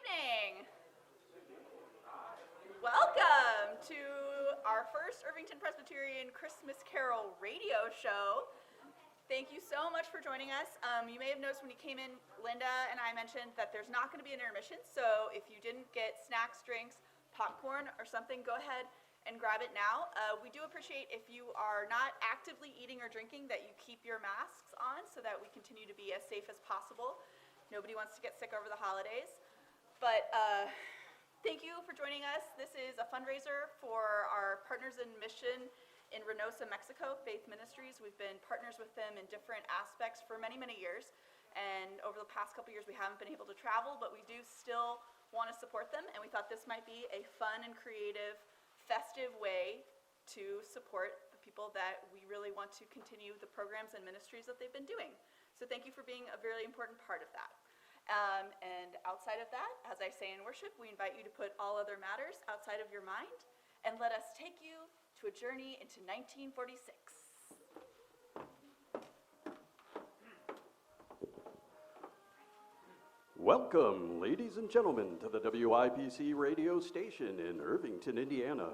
evening. Welcome to our first Irvington Presbyterian Christmas Carol radio show. Thank you so much for joining us. You may have noticed when you came in, Linda and I mentioned that there's not going to be an intermission, so if you didn't get snacks, drinks, popcorn, or something, go ahead and grab it now. We do appreciate if you are not actively eating or drinking that you keep your masks on so that we continue to be as safe as possible. Nobody wants to get sick over the holidays. But thank you for joining us. This is a fundraiser for our partners in mission in Reynosa, Mexico, Faith Ministries. We've been partners with them in different aspects for many, many years. And over the past couple years, we haven't been able to travel, but we do still want to support them. And we thought this might be a fun and creative, festive way to support the people that we really want to continue the programs and ministries that they've been doing. So thank you for being a very important part of that. And outside of that, as I say in worship, we invite you to put all other matters outside of your mind and let us take you to a journey into 1946. Welcome, ladies and gentlemen, to the WIPC radio station in Irvington, Indiana.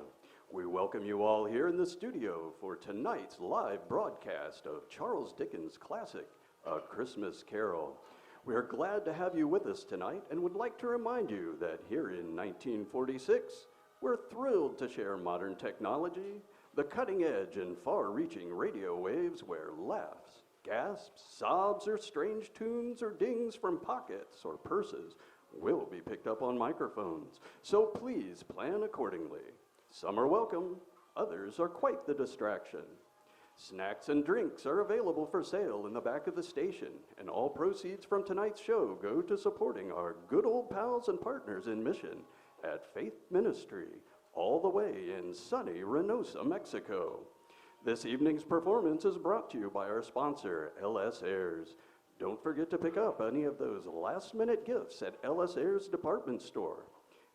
We welcome you all here in the studio for tonight's live broadcast of Charles Dickens' classic, A Christmas Carol. We are glad to have you with us tonight and would like to remind you that here in 1946, we're thrilled to share modern technology, the cutting edge and far-reaching radio waves where laughs, gasps, sobs, or strange tunes or dings from pockets or purses will be picked up on microphones. So please plan accordingly. Some are welcome, others are quite the distraction. Snacks and drinks are available for sale in the back of the station, and all proceeds from tonight's show go to supporting our good old pals and partners in mission at Faith Ministry, all the way in sunny Reynosa, Mexico. This evening's performance is brought to you by our sponsor, LS Airs. Don't forget to pick up any of those last-minute gifts at LS Airs department store.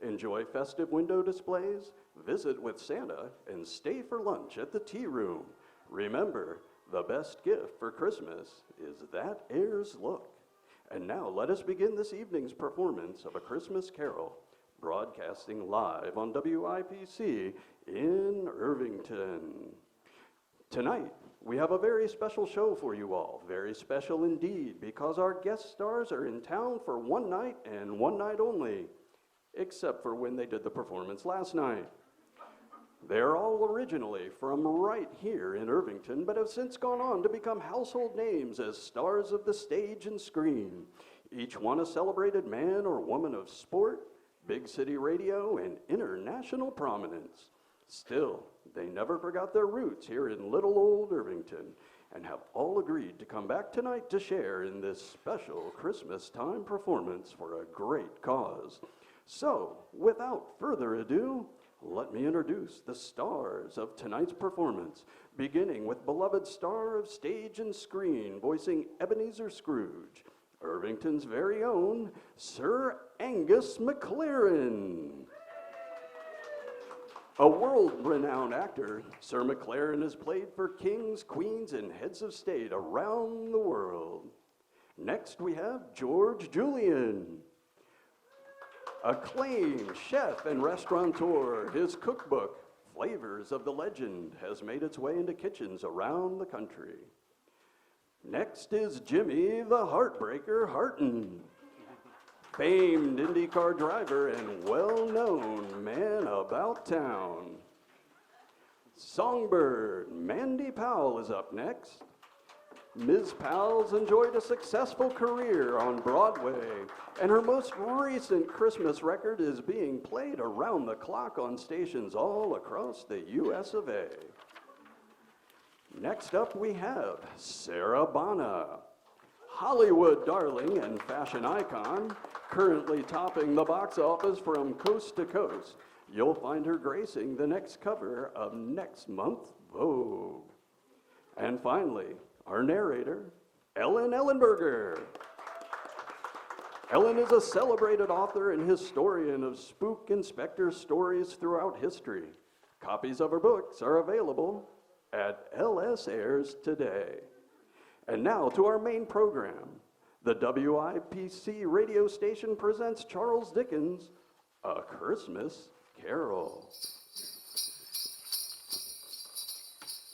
Enjoy festive window displays, visit with Santa, and stay for lunch at the tea room. Remember, the best gift for Christmas is that Airs look. And now let us begin this evening's performance of A Christmas Carol, broadcasting live on WIPC in Irvington. Tonight, we have a very special show for you all, very special indeed, because our guest stars are in town for one night and one night only, except for when they did the performance last night. They're all originally from right here in Irvington, but have since gone on to become household names as stars of the stage and screen. Each one a celebrated man or woman of sport, big city radio, and international prominence. Still, they never forgot their roots here in little old Irvington and have all agreed to come back tonight to share in this special Christmas time performance for a great cause. So, without further ado, let me introduce the stars of tonight's performance, beginning with beloved star of stage and screen, voicing Ebenezer Scrooge, Irvington's very own Sir Angus Mclaren. A world-renowned actor, Sir Mclaren has played for kings, queens, and heads of state around the world. Next, we have George Julian. Acclaimed chef and restaurateur, his cookbook, Flavors of the Legend, has made its way into kitchens around the country. Next is Jimmy the Heartbreaker Harton, famed IndyCar driver and well-known man about town. Songbird Mandy Powell is up next. Ms. Powell's enjoyed a successful career on Broadway, and her most recent Christmas record is being played around the clock on stations all across the US of A. Next up we have Sarah Bana, Hollywood darling and fashion icon, currently topping the box office from coast to coast. You'll find her gracing the next cover of next month's Vogue. And finally, our narrator, Ellen Ellenberger. Ellen is a celebrated author and historian of spook and specter stories throughout history. Copies of her books are available at LS Airs today. And now to our main program. The WIPC radio station presents Charles Dickens' A Christmas Carol.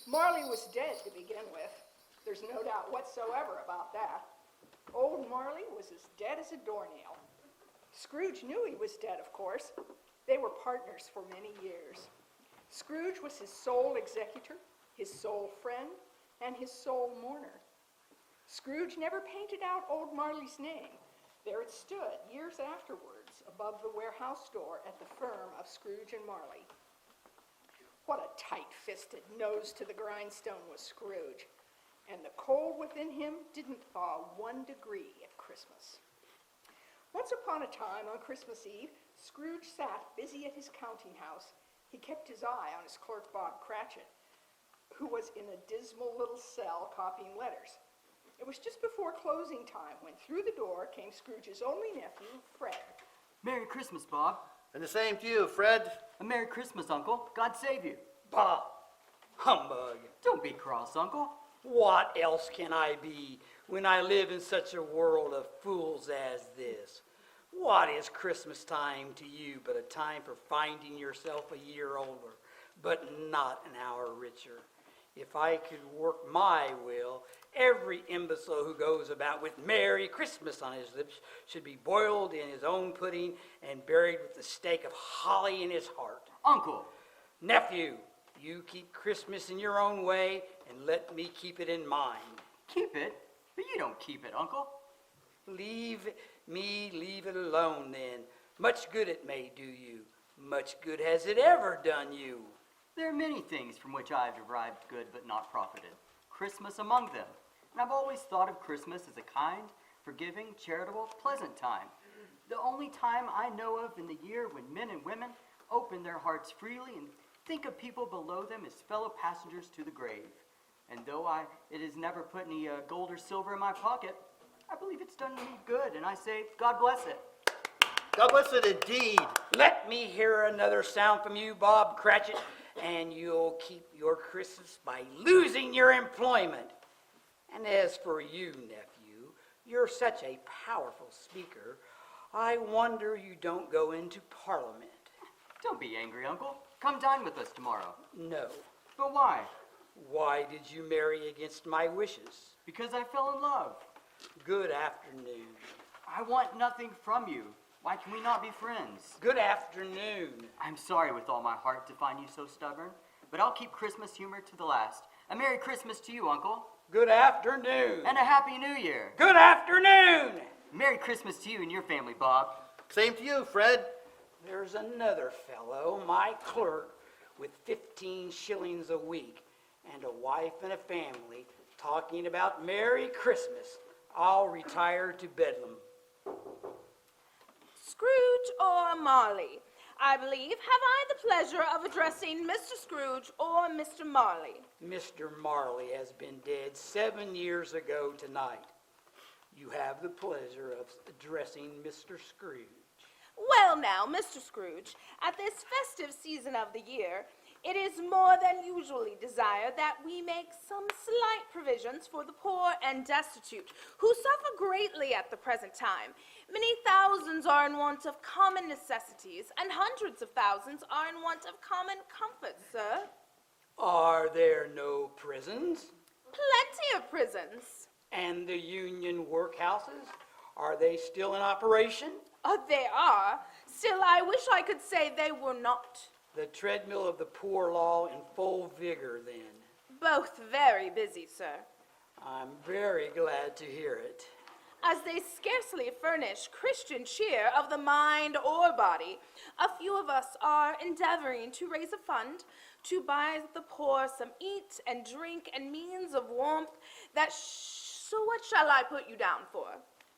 Marley was dead to begin with. There's no doubt whatsoever about that. Old Marley was as dead as a doornail. Scrooge knew he was dead, of course. They were partners for many years. Scrooge was his sole executor, his sole friend, and his sole mourner. Scrooge never painted out old Marley's name. There it stood, years afterwards, above the warehouse door at the firm of Scrooge and Marley. What a tight-fisted, nose-to-the-grindstone was Scrooge, and the cold within him didn't thaw 1 degree at Christmas. Once upon a time, on Christmas Eve, Scrooge sat busy at his counting house. He kept his eye on his clerk, Bob Cratchit, who was in a dismal little cell copying letters. It was just before closing time when through the door came Scrooge's only nephew, Fred. Merry Christmas, Bob. And the same to you, Fred. A Merry Christmas, Uncle. God save you. Bah, humbug. Don't be cross, Uncle. What else can I be when I live in such a world of fools as this? What is Christmas time to you but a time for finding yourself a year older, but not an hour richer? If I could work my will, every imbecile who goes about with Merry Christmas on his lips should be boiled in his own pudding and buried with the stake of holly in his heart. Uncle. Nephew, you keep Christmas in your own way and let me keep it in mine. Keep it? But you don't keep it, Uncle. Leave it alone then. Much good it may do you. Much good has it ever done you. There are many things from which I have derived good but not profited. Christmas among them. And I've always thought of Christmas as a kind, forgiving, charitable, pleasant time. The only time I know of in the year when men and women open their hearts freely and think of people below them as fellow passengers to the grave. And though it has never put any gold or silver in my pocket, I believe it's done me good, and I say, God bless it. God bless it indeed. Let me hear another sound from you, Bob Cratchit, and you'll keep your Christmas by losing your employment. And as for you, nephew, you're such a powerful speaker, I wonder you don't go into Parliament. Don't be angry, Uncle. Come dine with us tomorrow. No. But why? Why did you marry against my wishes? Because I fell in love. Good afternoon. I want nothing from you. Why can we not be friends? Good afternoon. I'm sorry with all my heart to find you so stubborn, but I'll keep Christmas humor to the last. A Merry Christmas to you, Uncle. Good afternoon. And a Happy New Year. Good afternoon. Merry Christmas to you and your family, Bob. Same to you, Fred. There's another fellow, my clerk, with 15 shillings a week and a wife and a family talking about Merry Christmas. I'll retire to Bedlam. Scrooge or Marley? I believe, have I the pleasure of addressing Mr. Scrooge or Mr. Marley? Mr. Marley has been dead 7 years ago tonight. You have the pleasure of addressing Mr. Scrooge. Well now, Mr. Scrooge, at this festive season of the year, it is more than usually desired that we make some slight provisions for the poor and destitute, who suffer greatly at the present time. Many thousands are in want of common necessities, and hundreds of thousands are in want of common comforts, sir. Are there no prisons? Plenty of prisons. And the union workhouses? Are they still in operation? They are. Still, I wish I could say they were not. The treadmill of the poor law in full vigor, then. Both very busy, sir. I'm very glad to hear it. As they scarcely furnish Christian cheer of the mind or body, a few of us are endeavoring to raise a fund to buy the poor some eat and drink and means of warmth so what shall I put you down for?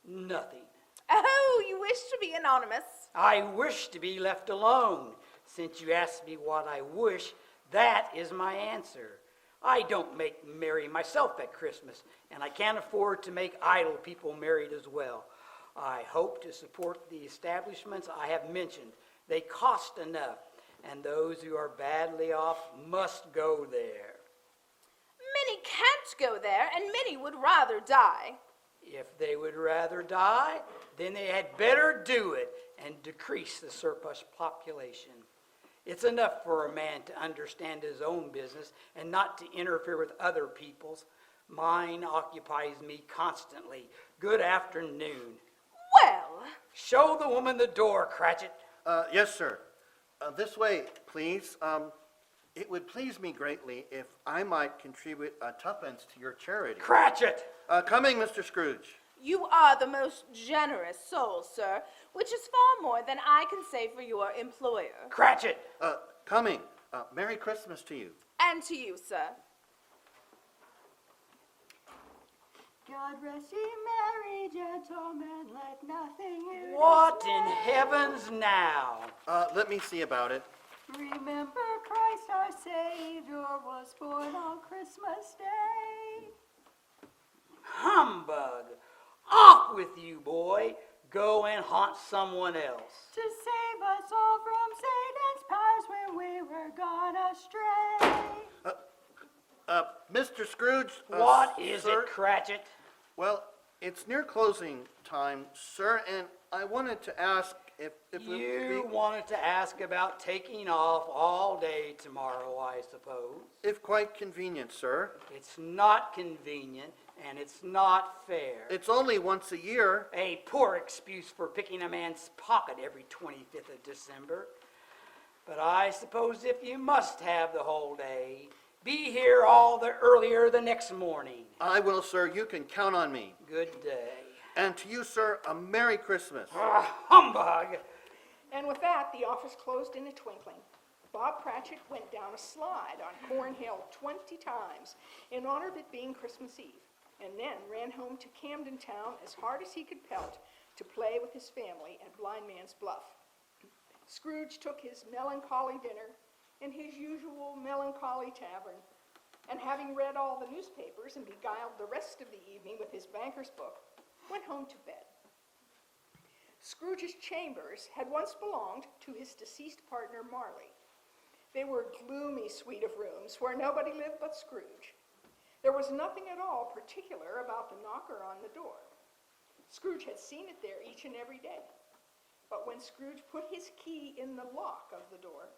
Nothing. Oh, you wish to be anonymous? I wish to be left alone. Since you asked me what I wish, that is my answer. I don't make merry myself at Christmas, and I can't afford to make idle people married as well. I hope to support the establishments I have mentioned. They cost enough, and those who are badly off must go there. Many can't go there, and many would rather die. If they would rather die, then they had better do it and decrease the surplus population. It's enough for a man to understand his own business and not to interfere with other people's. Mine occupies me constantly. Good afternoon. Well, Show the woman the door, Cratchit. Yes, sir. This way, please. It would please me greatly if I might contribute tuppence to your charity. Cratchit! Coming, Mr. Scrooge. you are the most generous soul, sir, which is far more than I can say for your employer. Cratchit! Coming. Merry Christmas to you. And to you, sir. God rest ye merry gentlemen, let nothing you What in heavens now? Let me see about it. Remember Christ our Savior was born on Christmas Day. Humbug! Off with you, boy. Go and haunt someone else. To save us all from Satan's powers when we were gone astray. Mr. Scrooge. What is sir? it, Cratchit? Well, it's near closing time, sir, and I wanted to ask if You wanted to ask about taking off all day tomorrow, I suppose. if quite convenient, sir. It's not convenient, and it's not fair. It's only once a year. A poor excuse for picking a man's pocket every 25th of December. But I suppose if you must have the whole day, be here all the earlier the next morning. I will, sir. You can count on me. Good day. And to you, sir, a Merry Christmas. Humbug! And with that, the office closed in a twinkling. Bob Cratchit went down a slide on Cornhill 20 times in honor of it being Christmas Eve, and then ran home to Camden Town as hard as he could pelt to play with his family at Blind Man's Bluff. Scrooge took his melancholy dinner in his usual melancholy tavern, and having read all the newspapers and beguiled the rest of the evening with his banker's book, went home to bed. Scrooge's chambers had once belonged to his deceased partner, Marley. They were a gloomy suite of rooms where nobody lived but Scrooge. There was nothing at all particular about the knocker on the door. Scrooge had seen it there each and every day. But when Scrooge put his key in the lock of the door,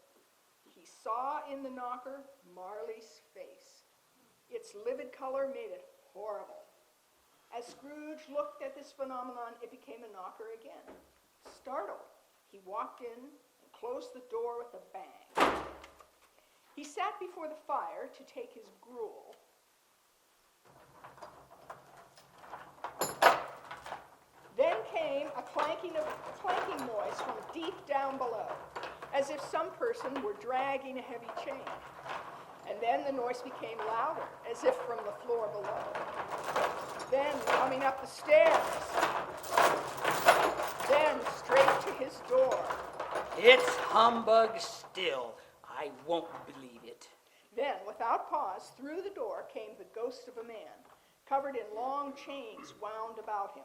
he saw in the knocker Marley's face. Its livid color made it horrible. As Scrooge looked at this phenomenon, it became a knocker again. Startled, he walked in and closed the door with a bang. He sat before the fire to take his gruel. Then came a clanking noise from deep down below, as if some person were dragging a heavy chain. And then the noise became louder, as if from the floor below. Then coming up the stairs. Then straight to his door. It's humbug still. I won't believe it. Then, without pause, through the door came the ghost of a man, covered in long chains wound about him.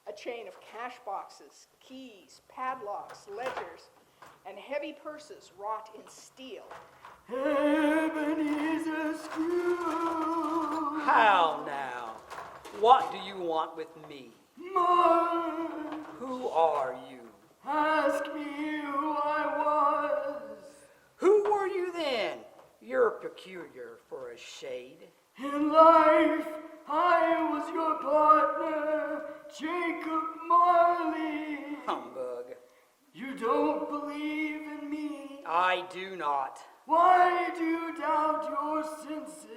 A chain of cash boxes, keys, padlocks, ledgers, and heavy purses wrought in steel. Ebenezer Scrooge! How now? What do you want with me? Who are you? Ask me who I was. Who were you then? You're peculiar for a shade. In life, I was your partner, Jacob Marley. Humbug. You don't believe in me. I do not. Why do you doubt your senses?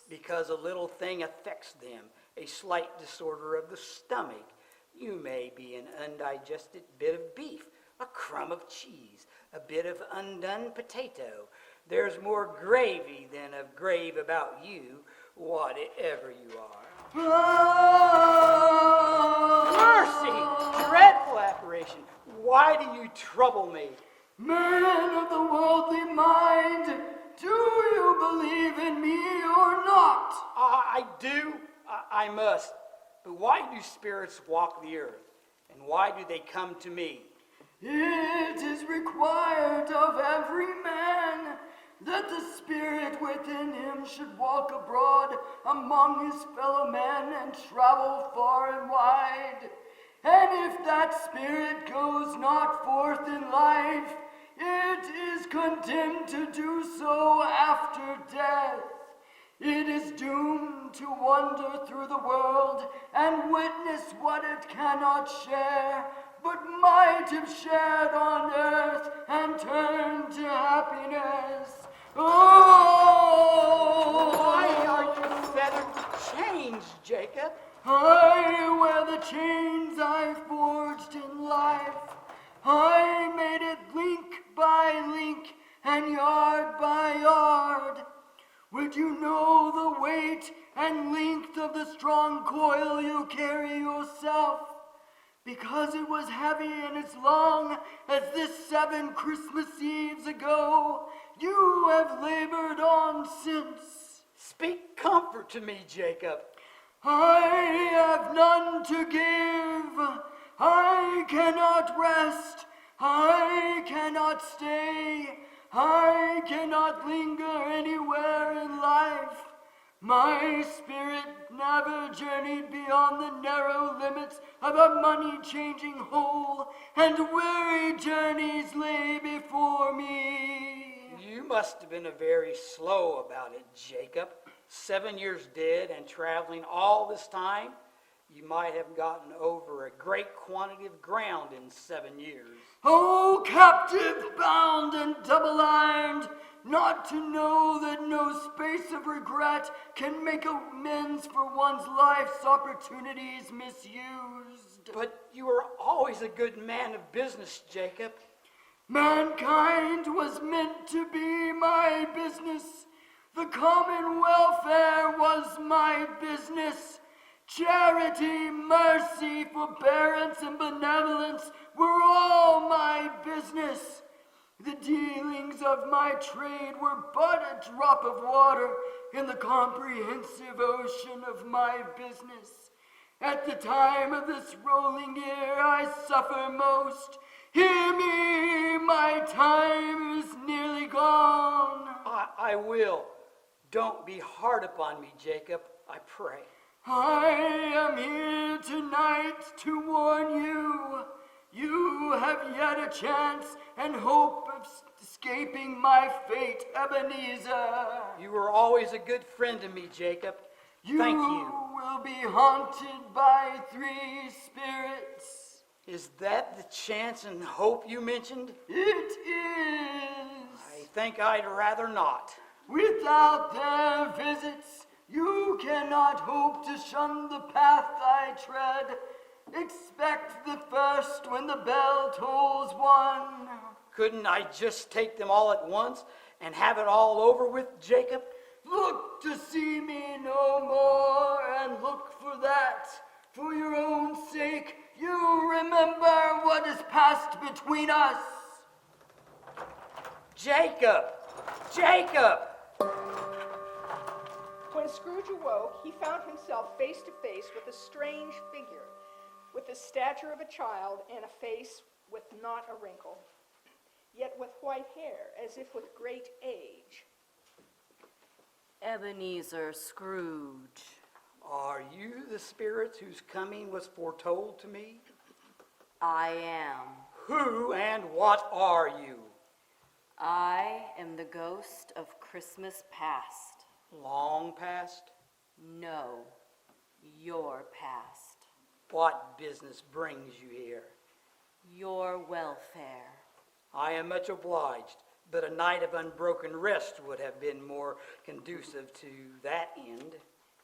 Because a little thing affects them, a slight disorder of the stomach. You may be an undigested bit of beef, a crumb of cheese, a bit of undone potato. There's more gravy than of grave about you, whatever you are. Mercy! Dreadful apparition! Why do you trouble me? Man of the worldly mind, do you believe in me or not? I do. I must. But why do spirits walk the earth? And why do they come to me? It is required of every man that the spirit within him should walk abroad among his fellow men and travel far and wide. And if that spirit goes not forth in life, it is condemned to do so after death. It is doomed to wander through the world and witness what it cannot share, but might have shared on earth and turned to happiness. Oh! Why are your feathered chains, Jacob? I wear the chains I forged in life. I made it link by link and yard by yard. Would you know the weight and length of the strong coil you carry yourself? Because it was heavy and as long as this 7 Christmas Eves ago, you have labored on since. Speak comfort to me, Jacob. I have none to give. I cannot rest. I cannot stay. I cannot linger anywhere in life. My spirit never journeyed beyond the narrow limits of a money-changing hole, and weary journeys lay before me. You must have been very slow about it, Jacob. 7 years dead and traveling all this time, you might have gotten over a great quantity of ground in 7 years. Oh, captive, bound, and double-ironed, not to know that no space of regret can make amends for one's life's opportunities misused. But you were always a good man of business, Jacob. Mankind was meant to be my business. The common welfare was my business. Charity, mercy, forbearance, and benevolence were all my business. The dealings of my trade were but a drop of water in the comprehensive ocean of my business. At the time of this rolling year I suffer most. Hear me, my time is nearly gone. I will. Don't be hard upon me, Jacob, I pray. I am here tonight to warn you. You have yet a chance and hope of escaping my fate, Ebenezer. You were always a good friend to me, Jacob. Thank you. You will be haunted by 3 spirits. Is that the chance and hope you mentioned? It is. I think I'd rather not. Without their visits, you cannot hope to shun the path I tread. Expect the first when the bell tolls 1. Couldn't I just take them all at once and have it all over with, Jacob? Look to see me no more, and look for that. For your own sake, you remember what has passed between us. Jacob! Jacob! When Scrooge awoke, he found himself face to face with a strange figure, with the stature of a child and a face with not a wrinkle, yet with white hair, as if with great age. Ebenezer Scrooge. Are you the spirits whose coming was foretold to me? I am. Who and what are you? I am the ghost of Christmas past. Long past? No, your past. What business brings you here? Your welfare. I am much obliged, but a night of unbroken rest would have been more conducive to that end.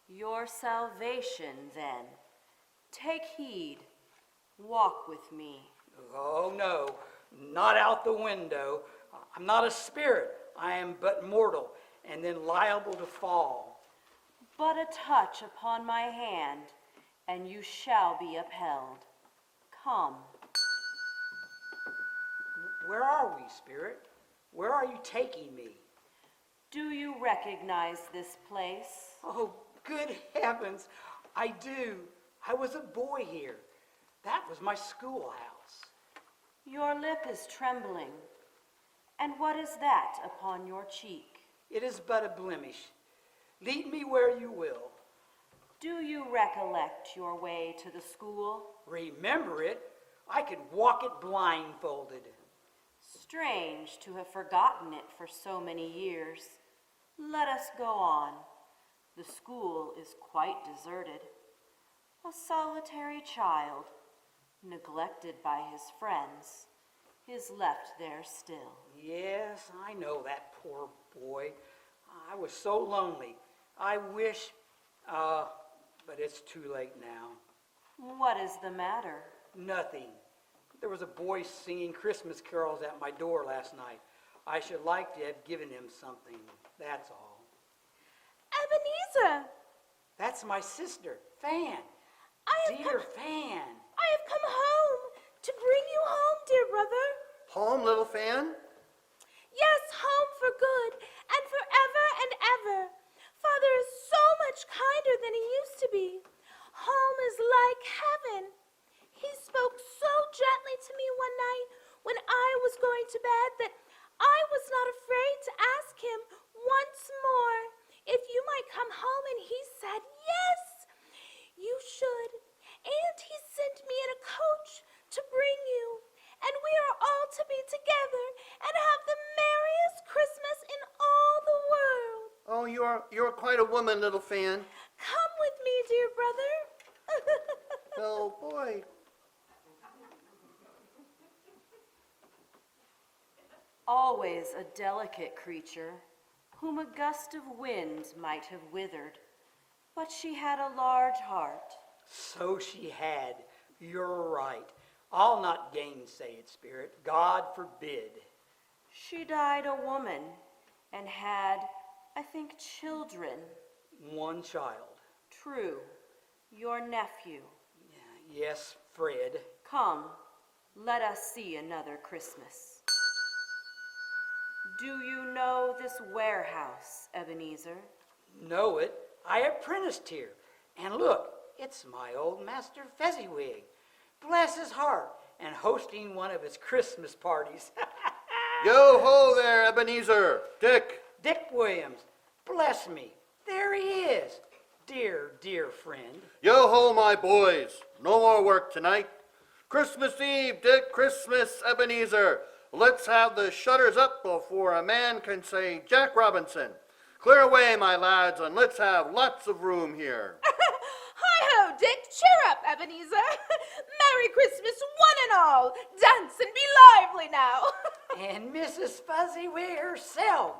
Your salvation, then. Take heed. Walk with me. Oh, no, not out the window. I'm not a spirit. I am but mortal, and then liable to fall. But a touch upon my hand, and you shall be upheld. Come. Where are we, Spirit? Where are you taking me? Do you recognize this place? Oh, good heavens, I do. I was a boy here. That was my schoolhouse. Your lip is trembling. And what is that upon your cheek? It is but a blemish. Lead me where you will. Do you recollect your way to the school? Remember it? I could walk it blindfolded. Strange to have forgotten it for so many years. Let us go on. The school is quite deserted. A solitary child, neglected by his friends, is left there still. Yes, I know that poor boy. I was so lonely. I wish, but it's too late now. What is the matter? Nothing. There was a boy singing Christmas carols at my door last night. I should like to have given him something, that's all. Ebenezer! That's my sister, Fan. Dear Fan. I have come home to bring you home, dear brother. Home, little Fan? Yes, home for good, and forever and ever. Father is so much kinder than he used to be. Home is like heaven. He spoke so gently to me one night when I was going to bed that I was not afraid to ask him once more if you might come home, and he said, yes, you should. And he sent me in a coach to bring you, and we are all to be together and have the merriest Christmas in all the world. Oh, you're quite a woman, little Fan. Come with me, dear brother. Oh, boy. Always a delicate creature, whom a gust of wind might have withered, but she had a large heart. So she had. You're right. I'll not gainsay it, Spirit. God forbid. She died a woman and had, I think, children. One child. True, your nephew. Yes, Fred. Come, let us see another Christmas. Do you know this warehouse, Ebenezer? Know it. I apprenticed here. And look, it's my old master Fezziwig. Bless his heart, and hosting one of his Christmas parties. Yo-ho there, Ebenezer. Dick. Dick Williams, bless me. There he is. Dear, dear friend. Yo-ho, my boys. No more work tonight. Christmas Eve, Dick. Christmas, Ebenezer. Let's have the shutters up before a man can say Jack Robinson. Clear away, my lads, and let's have lots of room here. Hi-ho, Dick. Cheer up, Ebenezer. Merry Christmas, one and all. Dance and be lively now. And Mrs. Fezziwig herself.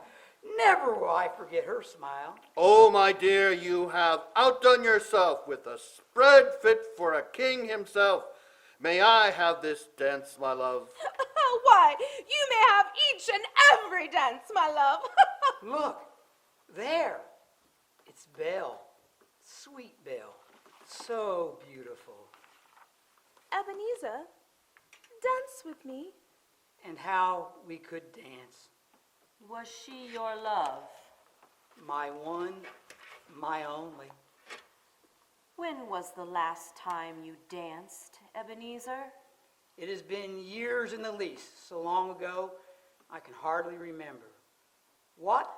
Never will I forget her smile. Oh, my dear, you have outdone yourself with a spread fit for a king himself. May I have this dance, my love? Why, you may have each and every dance, my love. Look, there. It's Belle. Sweet Belle. So beautiful. Ebenezer, dance with me. And how we could dance. Was she your love? My one, my only. When was the last time you danced, Ebenezer? It has been years in the least, so long ago I can hardly remember. What?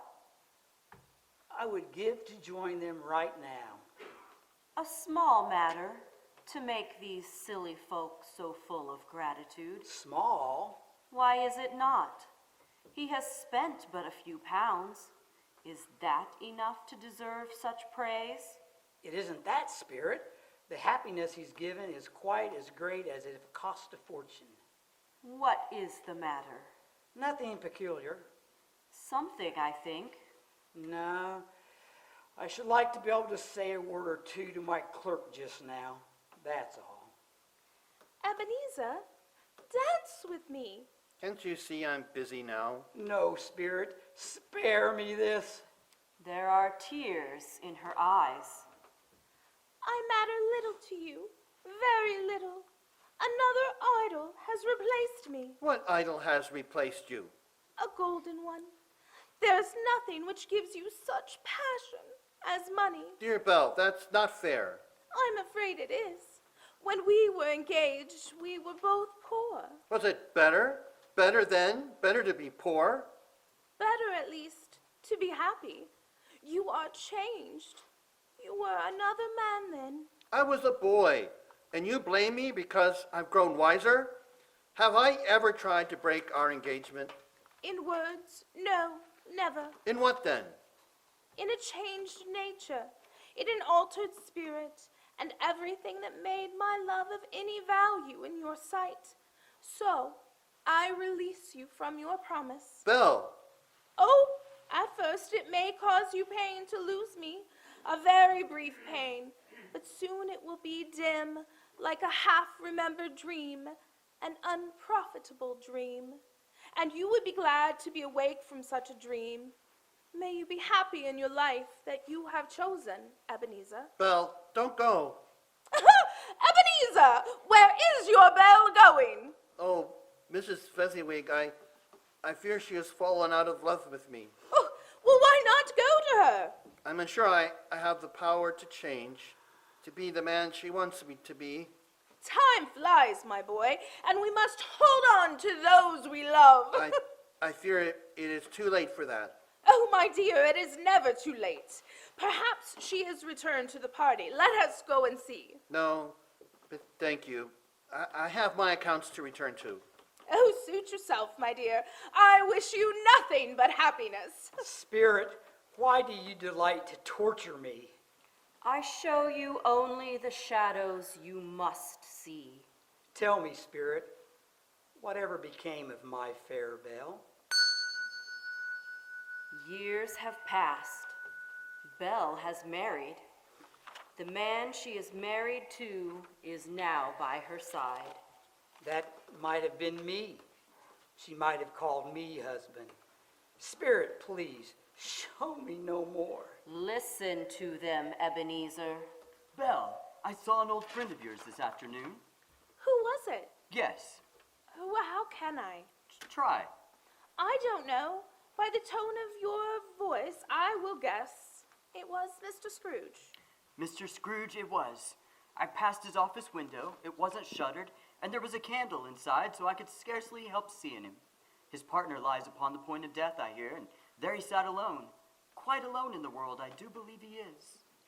I would give to join them right now. A small matter to make these silly folk so full of gratitude. Small? Why is it not? He has spent but a few pounds. Is that enough to deserve such praise? It isn't that, Spirit. The happiness he's given is quite as great as if it cost a fortune. What is the matter? Nothing peculiar. Something, I think. No, I should like to be able to say a word or two to my clerk just now. That's all. Ebenezer, dance with me. Can't you see I'm busy now? No, Spirit, spare me this. There are tears in her eyes. I matter little to you, very little. Another idol has replaced me, What idol has replaced you? a golden one. There is nothing which gives you such passion as money. Dear Belle, that's not fair. I'm afraid it is. When we were engaged, we were both poor. Was it better? better then? Better to be poor? Better, at least, to be happy. You are changed. You were another man then. I was a boy, and you blame me because I've grown wiser? Have I ever tried to break our engagement? In words, no, never. In what then? In a changed nature, in an altered spirit, and everything that made my love of any value in your sight. So, I release you from your promise. Belle, Oh, at first it may cause you pain to lose me, a very brief pain, but soon it will be dim, like a half-remembered dream, an unprofitable dream. And you would be glad to be awake from such a dream. May you be happy in your life that you have chosen, Ebenezer. Belle, don't go. Ebenezer, where is your bell going? Oh, Mrs. Fezziwig, I fear she has fallen out of love with me. Oh, well, why not go to her? I'm unsure I have the power to change, to be the man she wants me to be. Time flies, my boy, and we must hold on to those we love. I fear it is too late for that. Oh, my dear, it is never too late. Perhaps she has returned to the party. Let us go and see. No, but thank you. I have my accounts to return to. Oh, suit yourself, my dear. I wish you nothing but happiness. Spirit, why do you delight to torture me? I show you only the shadows you must see. Tell me, Spirit, whatever became of my fair Belle? Years have passed. Belle has married. The man she is married to is now by her side. That might have been me. She might have called me husband. Spirit, please, show me no more. Listen to them, Ebenezer. Belle, I saw an old friend of yours this afternoon. Who was it? Guess. Oh, how can I? Try. I don't know. By the tone of your voice, I will guess it was Mr. Scrooge. Mr. Scrooge it was. I passed his office window. It wasn't shuttered, and there was a candle inside, so I could scarcely help seeing him. His partner lies upon the point of death, I hear, and there he sat alone. Quite alone in the world, I do believe he is.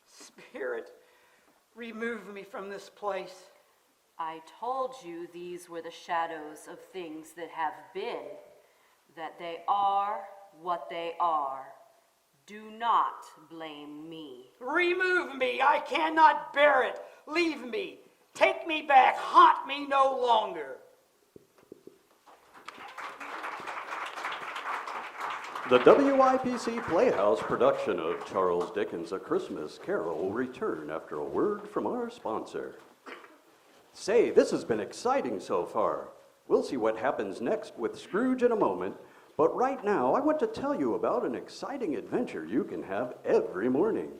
Spirit, remove me from this place. I told you these were the shadows of things that have been, that they are what they are. Do not blame me. Remove me. I cannot bear it. Leave me. Take me back. Haunt me no longer. The WIPC Playhouse production of Charles Dickens' A Christmas Carol will return after a word from our sponsor. Say, this has been exciting so far. We'll see what happens next with Scrooge in a moment, but right now I want to tell you about an exciting adventure you can have every morning.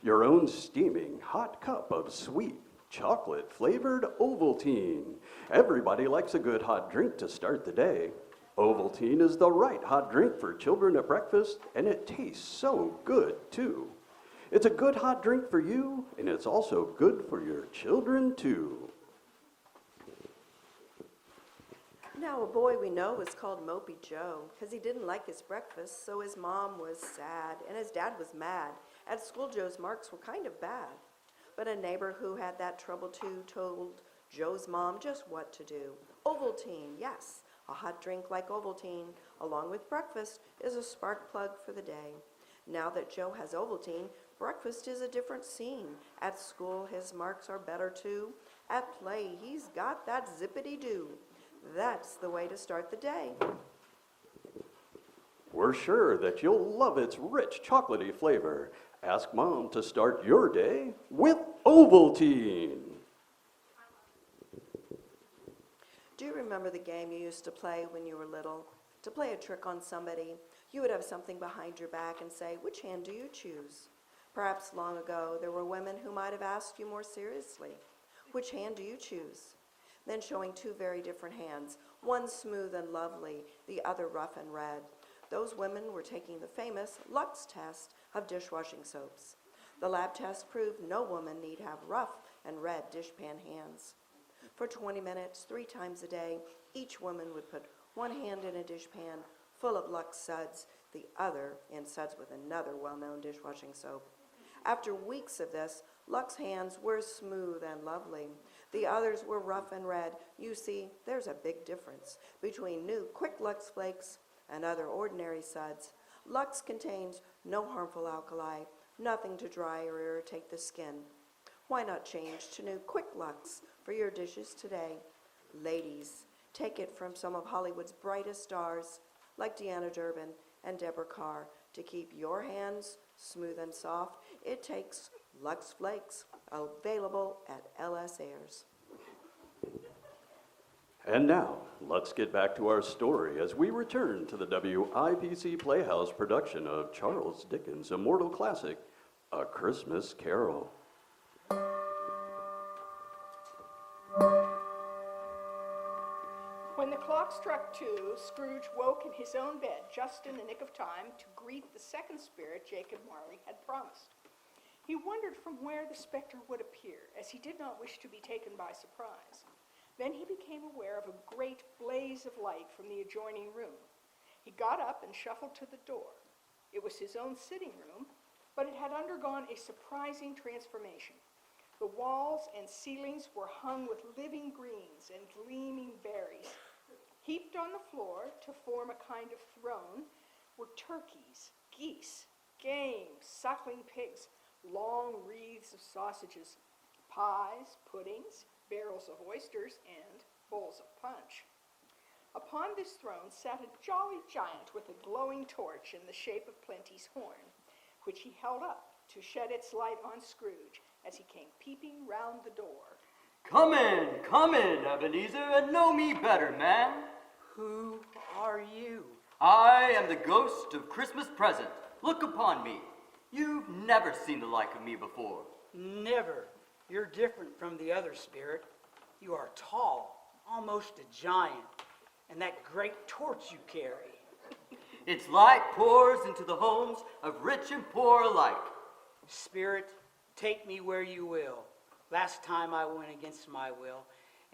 Your own steaming hot cup of sweet chocolate-flavored Ovaltine. Everybody likes a good hot drink to start the day. Ovaltine is the right hot drink for children at breakfast, and it tastes so good, too. It's a good hot drink for you, and it's also good for your children, too. Now, a boy we know was called Mopey Joe because he didn't like his breakfast, so his mom was sad, and his dad was mad. At school, Joe's marks were kind of bad. But a neighbor who had that trouble, too, told Joe's mom just what to do. Ovaltine, yes. A hot drink like Ovaltine, along with breakfast, is a spark plug for the day. Now that Joe has Ovaltine, breakfast is a different scene. At school, his marks are better too. At play, he's got that zippity-doo. That's the way to start the day. We're sure that you'll love its rich chocolatey flavor. Ask Mom to start your day with Ovaltine. Do you remember the game you used to play when you were little? To play a trick on somebody, you would have something behind your back and say, which hand do you choose? Perhaps long ago, there were women who might have asked you more seriously, which hand do you choose? Then showing two very different hands, one smooth and lovely, the other rough and red. Those women were taking the famous Lux test of dishwashing soaps. The lab test proved no woman need have rough and red dishpan hands. For 20 minutes, 3 times a day, each woman would put one hand in a dishpan full of Lux suds, the other in suds with another well-known dishwashing soap. After weeks of this, Lux hands were smooth and lovely. The others were rough and red. You see, there's a big difference between new Quick Lux Flakes and other ordinary suds. Lux contains no harmful alkali, nothing to dry or irritate the skin. Why not change to new Quick Lux for your dishes today? Ladies, take it from some of Hollywood's brightest stars, like Deanna Durbin and Deborah Carr. To keep your hands smooth and soft, it takes Lux Flakes, available at LS Airs. And now, let's get back to our story as we return to the WIPC Playhouse production of Charles Dickens' immortal classic, A Christmas Carol. When the clock struck 2, Scrooge woke in his own bed just in the nick of time to greet the second spirit Jacob Marley had promised. He wondered from where the specter would appear, as he did not wish to be taken by surprise. Then he became aware of a great blaze of light from the adjoining room. He got up and shuffled to the door. It was his own sitting room, but it had undergone a surprising transformation. The walls and ceilings were hung with living greens and gleaming berries. Heaped on the floor to form a kind of throne were turkeys, geese, game, suckling pigs, long wreaths of sausages, pies, puddings, barrels of oysters, and bowls of punch. Upon this throne sat a jolly giant with a glowing torch in the shape of Plenty's horn, which he held up to shed its light on Scrooge as he came peeping round the door. Come in, Ebenezer, and know me better, man. Who are you? I am the ghost of Christmas present. Look upon me. You've never seen the like of me before. Never. You're different from the other spirit. You are tall, almost a giant, and that great torch you carry. Its light pours into the homes of rich and poor alike. Spirit, take me where you will. Last time I went against my will,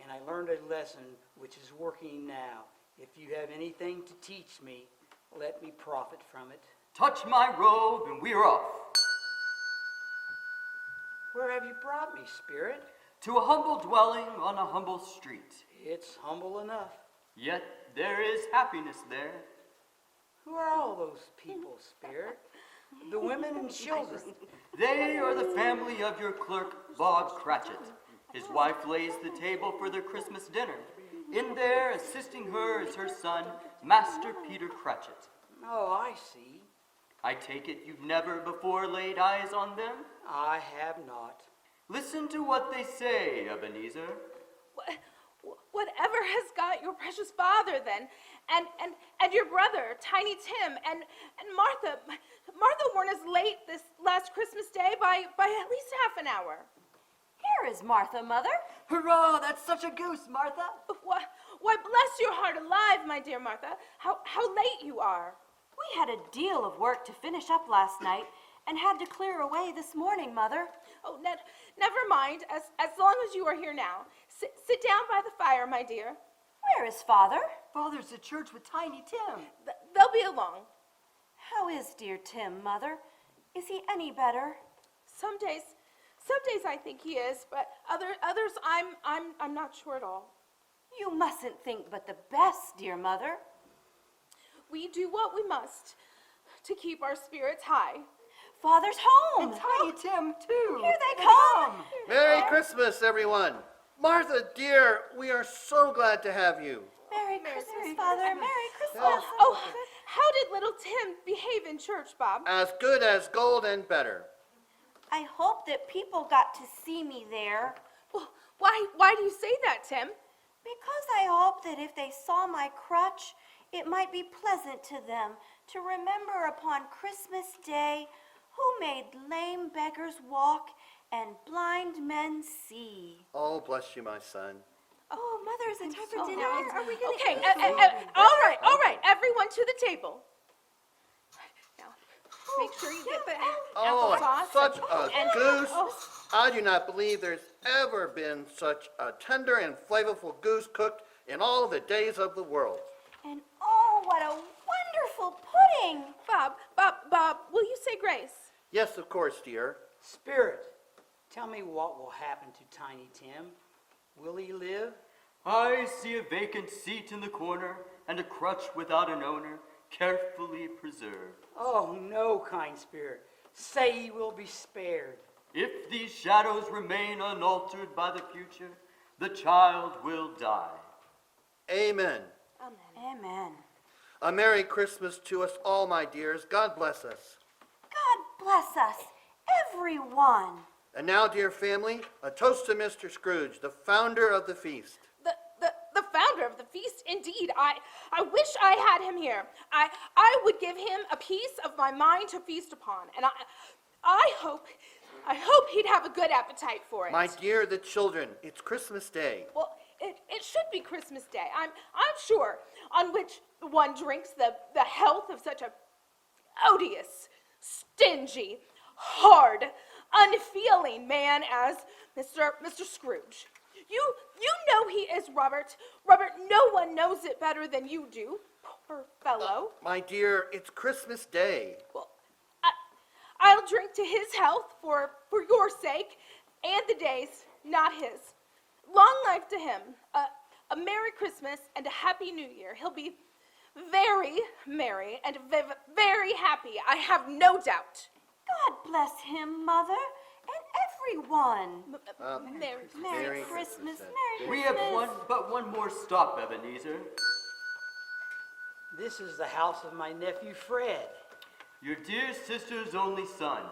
and I learned a lesson which is working now. If you have anything to teach me, let me profit from it. Touch my robe and we're off. Where have you brought me, Spirit? To a humble dwelling on a humble street. It's humble enough. Yet there is happiness there. Who are all those people, Spirit? The women and children. They are the family of your clerk, Bob Cratchit. His wife lays the table for their Christmas dinner. In there, assisting her, is her son, Master Peter Cratchit. Oh, I see. I take it you've never before laid eyes on them? I have not. Listen to what they say, Ebenezer. Whatever has got your precious father then, and your brother, Tiny Tim, and Martha. Martha weren't as late this last Christmas Day by at least half an hour. Here is Martha, Mother. Hurrah, that's such a goose, Martha. Why, bless your heart alive, my dear Martha, how late you are. We had a deal of work to finish up last night and had to clear away this morning, Mother. Oh, never mind, as long as you are here now. Sit down by the fire, my dear. Where is Father? Father's at church with Tiny Tim. They'll be along. How is dear Tim, Mother? Is he any better? Some days I think he is, but others I'm not sure at all. You mustn't think but the best, dear Mother. We do what we must to keep our spirits high. Father's home. And Tiny Tim, too. Here they come. Merry Christmas, everyone. Martha, dear, we are so glad to have you. Merry Christmas, Father. Merry Christmas. Oh, how did little Tim behave in church, Bob? As good as gold and better. I hope that people got to see me there. Well, why do you say that, Tim? Because I hope that if they saw my crutch, it might be pleasant to them to remember upon Christmas Day who made lame beggars walk and blind men see. Oh, bless you, my son. Oh, Mother, is it time for dinner? nice. Are we going to Okay, eat? all right, everyone to the table. Now, make sure you get the Oh, applesauce. such a and- goose. oh. I do not believe there's ever been such a tender and flavorful goose cooked in all the days of the world. And oh, what a wonderful pudding! Bob, will you say grace? Yes, of course, dear. Spirit, tell me what will happen to Tiny Tim. Will he live? I see a vacant seat in the corner and a crutch without an owner, carefully preserved. Oh, no, kind spirit. Say he will be spared. If these shadows remain unaltered by the future, the child will die. Amen. Amen. A Merry Christmas to us all, my dears. God bless us. God bless us, everyone. And now, dear family, a toast to Mr. Scrooge, the founder of the feast. The founder of the feast, indeed. I wish I had him here. I would give him a piece of my mind to feast upon, and I hope he'd have a good appetite for it. My dear, the children, it's Christmas Day. Well, it should be Christmas Day, I'm sure, on which one drinks the health of such a odious, stingy, hard, unfeeling man as Mr. Scrooge. You know he is, Robert. Robert, no one knows it better than you do, poor fellow. My dear, it's Christmas Day. Well, I'll drink to his health for your sake, and the day's, not his. Long life to him, a Merry Christmas and a Happy New Year. He'll be very merry and very happy, I have no doubt. God bless him, Mother, and everyone. Merry Christmas, Merry We Christmas. have but one more stop, Ebenezer. This is the house of my nephew Fred. Your dear sister's only son.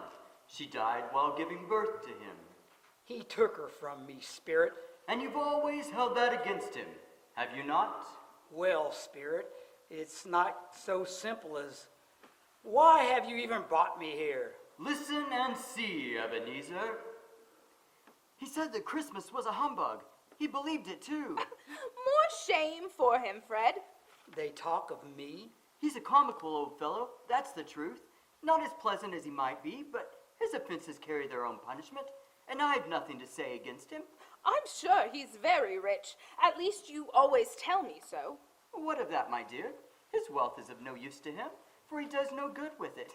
She died while giving birth to him. He took her from me, Spirit. And you've always held that against him, have you not? Well, Spirit, it's not so simple as, why have you even brought me here? Listen and see, Ebenezer. He said that Christmas was a humbug. He believed it too. More shame for him, Fred. They talk of me. He's a comical old fellow, that's the truth. Not as pleasant as he might be, but his offenses carry their own punishment, and I've nothing to say against him. I'm sure he's very rich. At least you always tell me so. What of that, my dear? His wealth is of no use to him, for he does no good with it.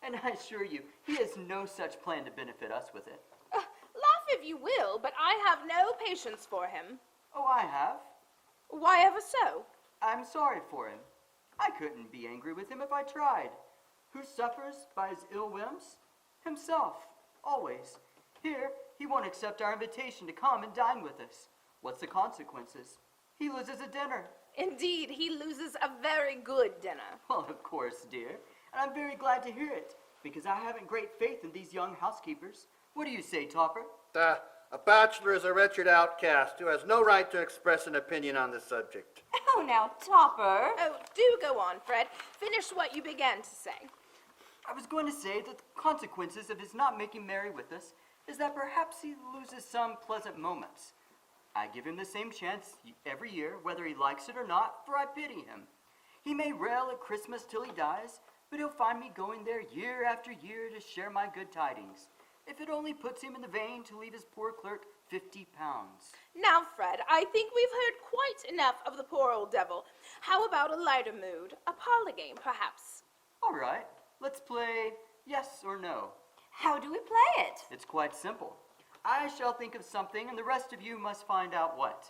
And I assure you, he has no such plan to benefit us with it. Laugh if you will, but I have no patience for him. Oh, I have. Why ever so? I'm sorry for him. I couldn't be angry with him if I tried. Who suffers by his ill whims? Himself, always. Here, he won't accept our invitation to come and dine with us. What's the consequences? He loses a dinner. Indeed, he loses a very good dinner. Well, of course, dear. And I'm very glad to hear it, because I haven't great faith in these young housekeepers. What do you say, Topper? A bachelor is a wretched outcast who has no right to express an opinion on the subject. Oh, now, Topper. Oh, do go on, Fred. Finish what you began to say. I was going to say that the consequences of his not making merry with us is that perhaps he loses some pleasant moments. I give him the same chance every year, whether he likes it or not, for I pity him. He may rail at Christmas till he dies, but he'll find me going there year after year to share my good tidings, if it only puts him in the vein to leave his poor clerk 50 pounds. Now, Fred, I think we've heard quite enough of the poor old devil. How about a lighter mood? A parlor game, perhaps? All right, let's play yes or no. How do we play it? It's quite simple. I shall think of something, and the rest of you must find out what.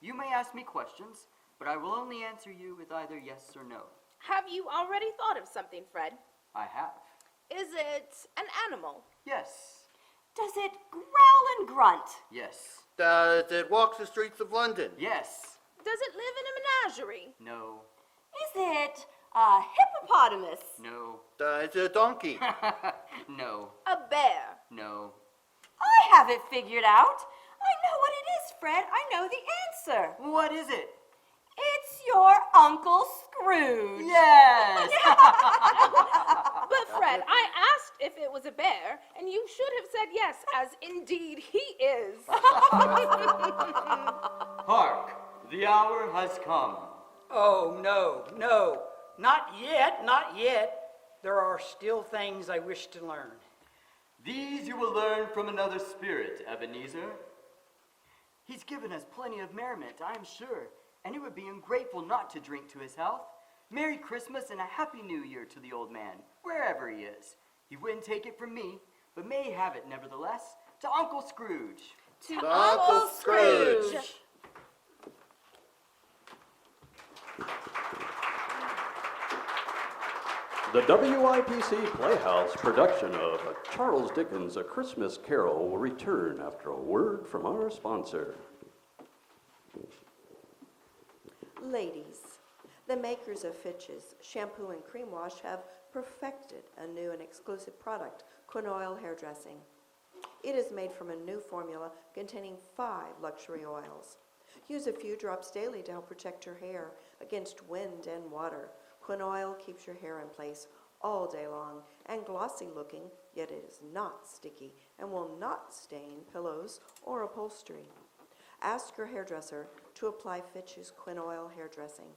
You may ask me questions, but I will only answer you with either yes or no. Have you already thought of something, Fred? I have. Is it an animal? Yes. Does it growl and grunt? Yes. Does it walk the streets of London? Yes. Does it live in a menagerie? No. Is it a hippopotamus? No. Is it a donkey? No. A bear? No. I have it figured out. I know what it is, Fred. I know the answer. What is it? It's your Uncle Scrooge. Yes! But Fred, I asked if it was a bear, and you should have said yes, as indeed he is. Hark! The hour has come. Oh, no, not yet, not yet. There are still things I wish to learn. These you will learn from another spirit, Ebenezer. He's given us plenty of merriment, I am sure, and it would be ungrateful not to drink to his health. Merry Christmas and a Happy New Year to the old man, wherever he is. He wouldn't take it from me, but may have it nevertheless, to Uncle Scrooge. To Uncle Scrooge. The WIPC Playhouse production of Charles Dickens' A Christmas Carol will return after a word from our sponsor. Ladies, the makers of Fitch's shampoo and cream wash have perfected a new and exclusive product, Quinoil Hairdressing. It is made from a new formula containing 5 luxury oils. Use a few drops daily to help protect your hair against wind and water. Quinoil keeps your hair in place all day long and glossy looking, yet it is not sticky and will not stain pillows or upholstery. Ask your hairdresser to apply Fitch's Quinoil Hairdressing,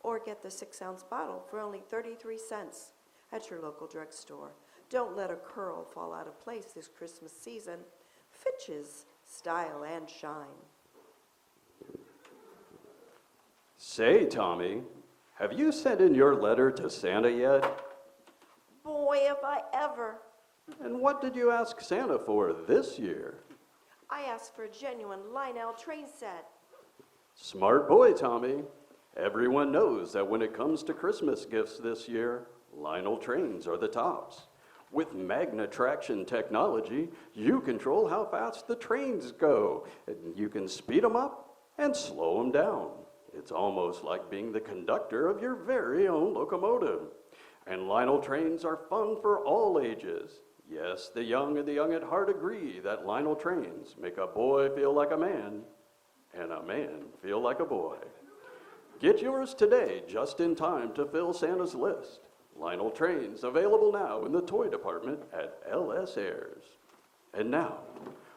or get the 6-ounce bottle for only 33 cents at your local drugstore. Don't let a curl fall out of place this Christmas season. Fitch's Style and Shine. Say, Tommy, have you sent in your letter to Santa yet? Boy, if I ever. And what did you ask Santa for this year? I asked for a genuine Lionel train set. Smart boy, Tommy. Everyone knows that when it comes to Christmas gifts this year, Lionel trains are the tops. With magna traction technology, you control how fast the trains go, and you can speed them up and slow them down. It's almost like being the conductor of your very own locomotive. And Lionel trains are fun for all ages. Yes, the young and the young at heart agree that Lionel trains make a boy feel like a man, and a man feel like a boy. Get yours today, just in time to fill Santa's list. Lionel trains available now in the toy department at LS Airs. And now,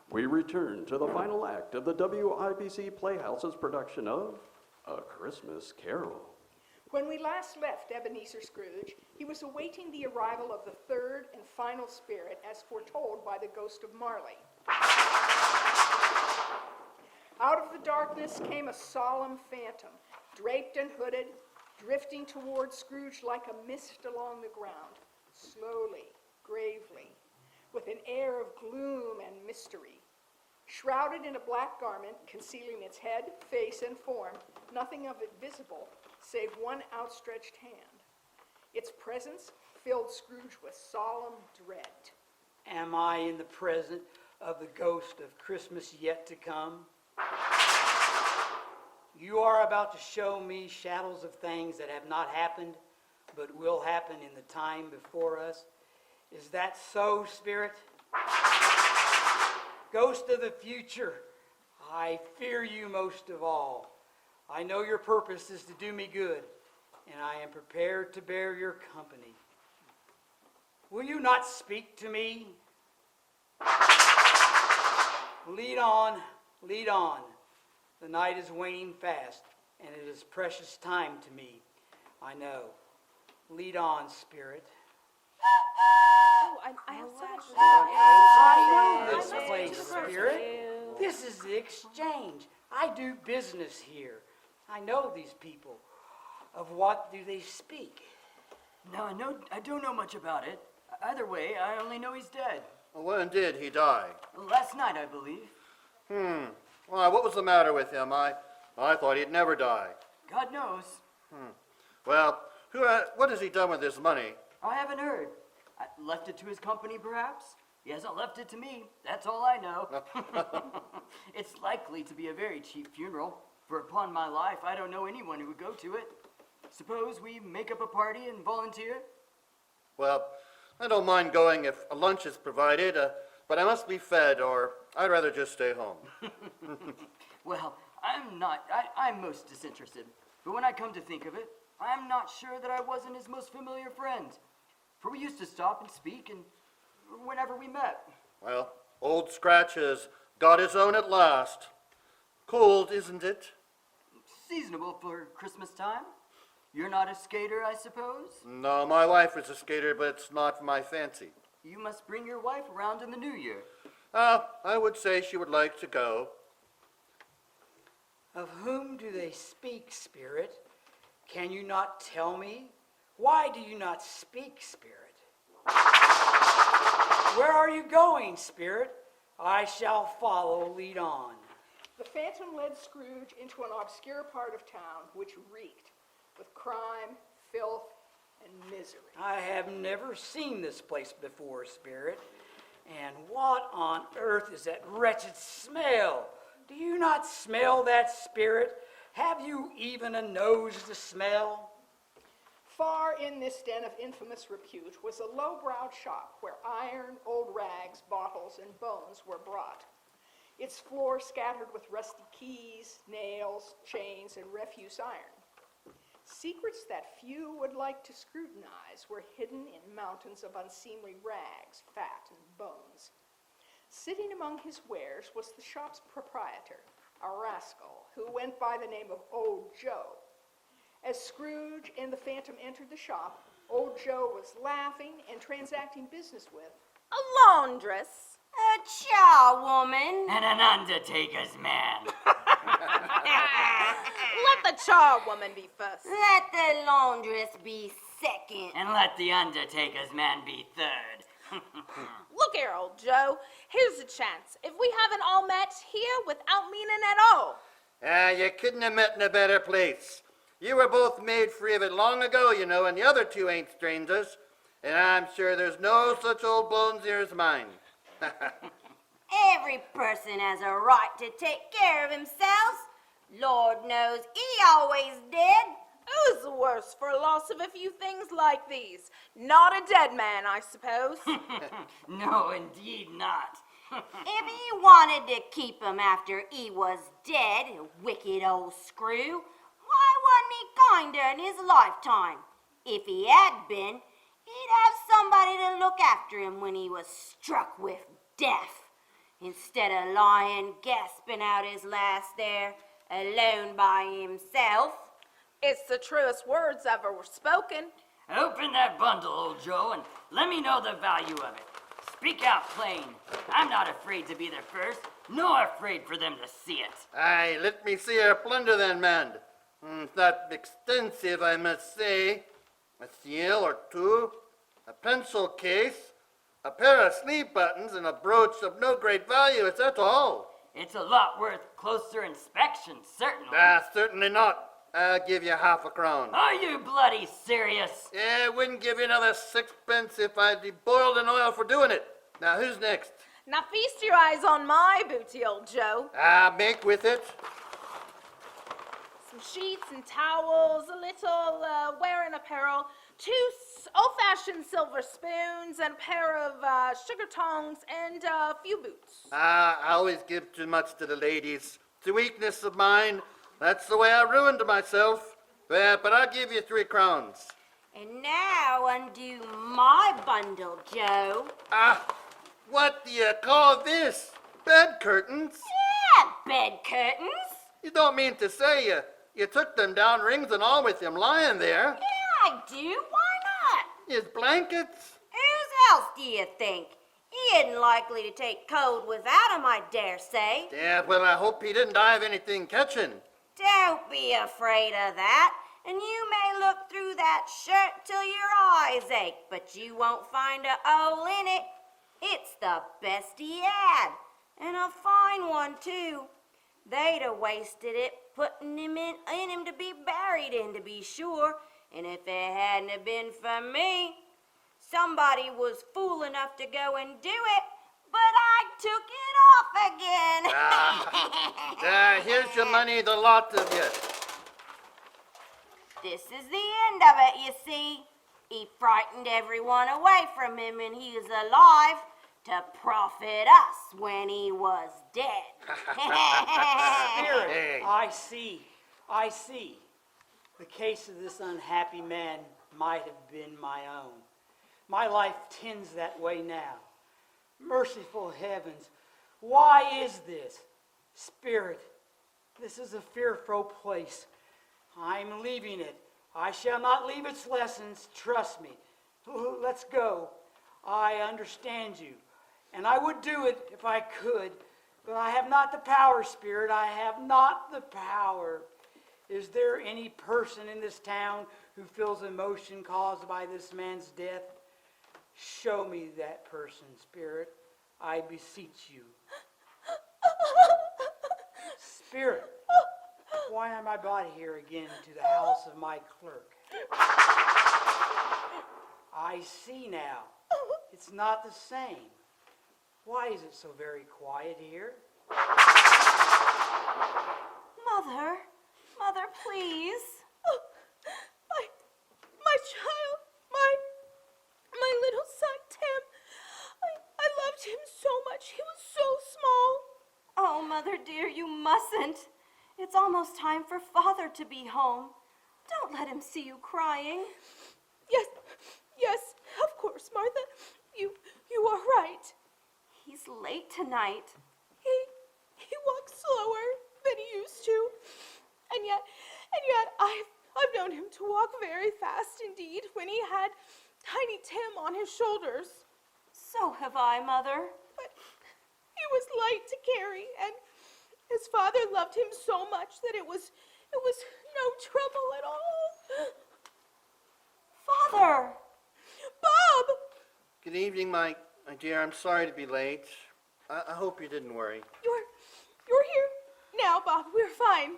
we return to the final act of the WIPC Playhouse's production of A Christmas Carol. When we last left Ebenezer Scrooge, he was awaiting the arrival of the third and final spirit as foretold by the ghost of Marley. Out of the darkness came a solemn phantom, draped and hooded, drifting toward Scrooge like a mist along the ground, slowly, gravely, with an air of gloom and mystery. Shrouded in a black garment, concealing its head, face, and form, nothing of it visible, save one outstretched hand. Its presence filled Scrooge with solemn dread. Am I in the presence of the ghost of Christmas yet to come? You are about to show me shadows of things that have not happened, but will happen in the time before us. Is that so, Spirit? Ghost of the future, I fear you most of all. I know your purpose is to do me good, and I am prepared to bear your company. Will you not speak to me? Lead on, lead on. The night is waning fast, and it is precious time to me. I know. Lead on, Spirit. Oh, I have so much to I know this I must place, get to the grocery. Spirit. This is the exchange. I do business here. I know these people. Of what do they speak? No, I don't know much about it. Either way, I only know he's dead. Well, when did he die? Last night, I believe. Why, what was the matter with him? I thought he'd never die. God knows. Well, what has he done with his money? I haven't heard. I left it to his company, perhaps? He hasn't left it to me. That's all I know. It's likely to be a very cheap funeral, for upon my life, I don't know anyone who would go to it. Suppose we make up a party and volunteer? Well, I don't mind going if a lunch is provided, but I must be fed, or I'd rather just stay home. Well, I'm most disinterested. But when I come to think of it, I'm not sure that I wasn't his most familiar friend. For we used to stop and speak, and whenever we met. Well, Old Scratch has got his own at last. Cold, isn't it? Seasonable for Christmas time. You're not a skater, I suppose? No, my wife is a skater, but it's not my fancy. You must bring your wife around in the new year. I would say she would like to go. Of whom do they speak, Spirit? Can you not tell me? Why do you not speak, Spirit? Where are you going, Spirit? I shall follow, lead on. The phantom led Scrooge into an obscure part of town which reeked with crime, filth, and misery. I have never seen this place before, Spirit. And what on earth is that wretched smell? Do you not smell that, Spirit? Have you even a nose to smell? Far in this den of infamous repute was a low-browed shop where iron, old rags, bottles, and bones were brought. Its floor scattered with rusty keys, nails, chains, and refuse iron. Secrets that few would like to scrutinize were hidden in mountains of unseemly rags, fat, and bones. Sitting among his wares was the shop's proprietor, a rascal who went by the name of Old Joe. As Scrooge and the Phantom entered the shop, Old Joe was laughing and transacting business with A laundress. A charwoman. And an undertaker's man. Let the charwoman be first. Let the laundress be second. And let the undertaker's man be third. Look here, Old Joe. Here's a chance. If we haven't all met here without meaning at all. You couldn't have met in a better place. You were both made free of it long ago, you know, and the other two ain't strangers. And I'm sure there's no such old bones here as mine. Every person has a right to take care of themselves. Lord knows he always did. Who's the worse for a loss of a few things like these? Not a dead man, I suppose. No, indeed not. If he wanted to keep him after he was dead, wicked old Screw, why wasn't he kinder in his lifetime? If he had been, he'd have somebody to look after him when he was struck with death, instead of lying gasping out his last there, alone by himself. It's the truest words ever were spoken. Open that bundle, Old Joe, and let me know the value of it. Speak out plain. I'm not afraid to be the first, nor afraid for them to see it. Aye, let me see your plunder then, man. It's not extensive, I must say. A seal or two, a pencil case, a pair of sleeve buttons, and a brooch of no great value, is that all? It's a lot worth closer inspection, certainly. Certainly not. I'll give you half a crown. Are you bloody serious? Yeah, I wouldn't give you another sixpence if I'd be boiled in oil for doing it. Now, who's next? Now feast your eyes on my booty, Old Joe. Make with it. Some sheets and towels, a little wearing apparel, two old-fashioned silver spoons, and a pair of sugar tongs, and a few boots. I always give too much to the ladies. It's a weakness of mine. That's the way I ruined myself. But I'll give you 3 crowns. And now undo my bundle, Joe. What do you call this? Bed curtains? Yeah, bed curtains. You don't mean to say you took them down, rings and all, with them lying there? Yeah, I do. Why not? His blankets? Whose else do you think? He isn't likely to take cold without 'em, I dare say. Yeah, well, I hope he didn't die of anything catching. Don't be afraid of that. And you may look through that shirt till your eyes ache, but you won't find a hole in it. It's the best he had, and a fine one, too. They'd have wasted it putting him in him to be buried in, to be sure. And if it hadn't have been for me, somebody was fool enough to go and do it, but I took it off again. Here's your money, the lot of you. This is the end of it, you see. He frightened everyone away from him when he was alive to profit us when he was dead. Spirit, Hey. I see. The case of this unhappy man might have been my own. My life tends that way now. Merciful heavens, why is this? Spirit, this is a fearful place. I'm leaving it. I shall not leave its lessons, trust me. Let's go. I understand you, and I would do it if I could, But I have not the power, Spirit. I have not the power. Is there any person in this town who feels emotion caused by this man's death? Show me that person, Spirit. I beseech you. Spirit, why am I brought here again to the house of my clerk? I see now. It's not the same. Why is it so very quiet here? Mother, please. Oh, my child, my little son, Tim. I loved him so much. He was so small. Oh, Mother dear, you mustn't. It's almost time for Father to be home. Don't let him see you crying. Yes, of course, Martha. You are right. He's late tonight. He walks slower than he used to. And yet I've known him to walk very fast indeed when he had Tiny Tim on his shoulders. So have I, Mother. But he was light to carry, and his father loved him so much that it was no trouble at all. Father! Bob! Good evening, my dear. I'm sorry to be late. I hope you didn't worry. You're here now, Bob. We're fine.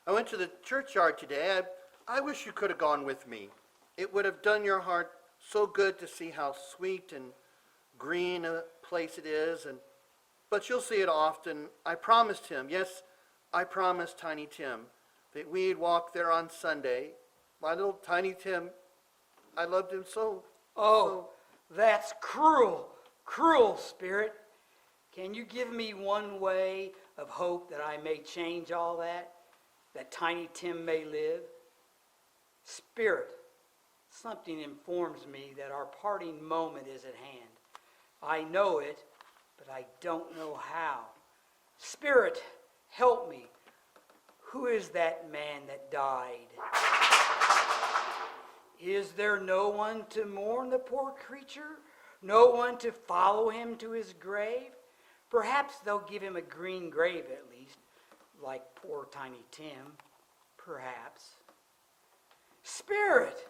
I went to the churchyard today. I wish you could have gone with me. It would have done your heart so good to see how sweet and green a place it is. But you'll see it often. I promised him, yes, I promised Tiny Tim, that we'd walk there on Sunday. My little Tiny Tim, I loved him so. Oh, that's cruel, Spirit. Can you give me one way of hope that I may change all that Tiny Tim may live? Spirit, something informs me that our parting moment is at hand. I know it, but I don't know how. Spirit, help me. Who is that man that died? Is there no one to mourn the poor creature? No one to follow him to his grave? Perhaps they'll give him a green grave at least, like poor Tiny Tim. Perhaps. Spirit,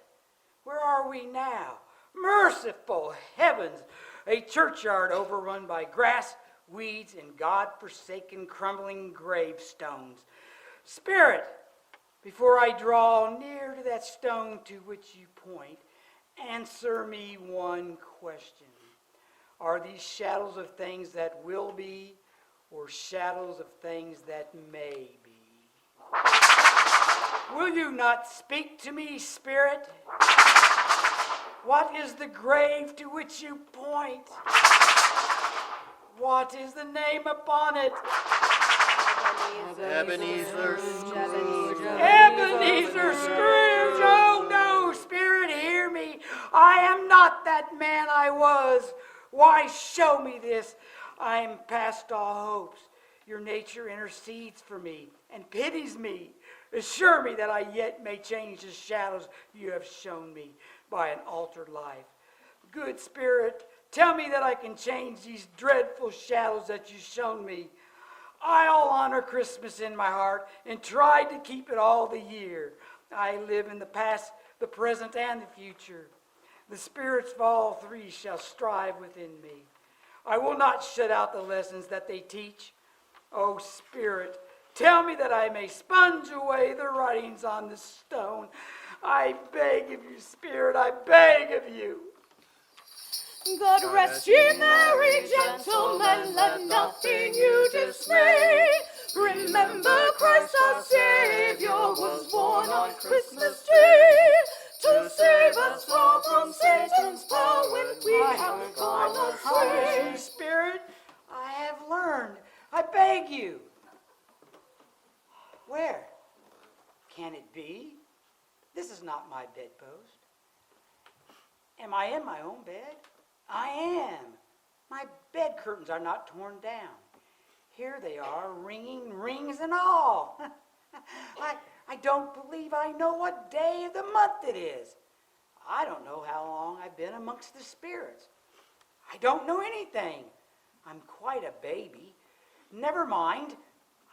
where are we now? Merciful heavens! A churchyard overrun by grass, weeds, and God-forsaken crumbling gravestones. Spirit, before I draw near to that stone to which you point, answer me one question. Are these shadows of things that will be, or shadows of things that may be? Will you not speak to me, Spirit? What is the grave to which you point? What is the name upon it? Ebenezer Scrooge. Ebenezer Scrooge! Oh no, Spirit, hear me. I am not that man I was. Why show me this? I am past all hopes. Your nature intercedes for me and pities me. Assure me that I yet may change the shadows you have shown me by an altered life. Good Spirit, tell me that I can change these dreadful shadows that you've shown me. I'll honor Christmas in my heart and try to keep it all the year. I live in the past, the present, and the future. The spirits of all three shall strive within me. I will not shut out the lessons that they teach. O Spirit, tell me that I may sponge away the writings on the stone. I beg of you, Spirit, I beg of you. God rest ye merry gentlemen, let nothing you dismay. Remember Christ our Savior was born on Christmas Day to save us all from Satan's power when we have gone astray. Spirit, I have learned. I beg you. Where? Can it be? This is not my bedpost. Am I in my own bed? I am. My bed curtains are not torn down. Here they are, ringing rings and all. I don't believe I know what day of the month it is. I don't know how long I've been amongst the spirits. I don't know anything. I'm quite a baby. Never mind.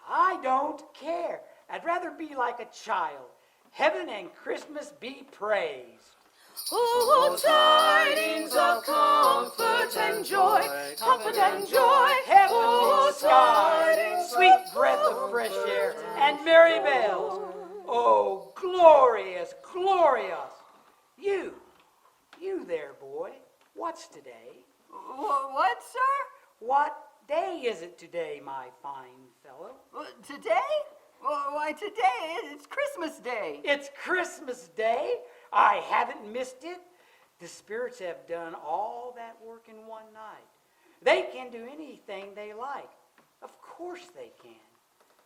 I don't care. I'd rather be like a child. Heaven and Christmas be praised. Oh, tidings of comfort and joy, comfort and joy. Heavenly skies, sweet breath of fresh air, and merry bells. Oh, glorious, glorious. You there, boy. What's today? What, sir? What day is it today, my fine fellow? Today? Why, today it's Christmas Day. It's Christmas Day. I haven't missed it. The spirits have done all that work in one night. They can do anything they like. Of course they can.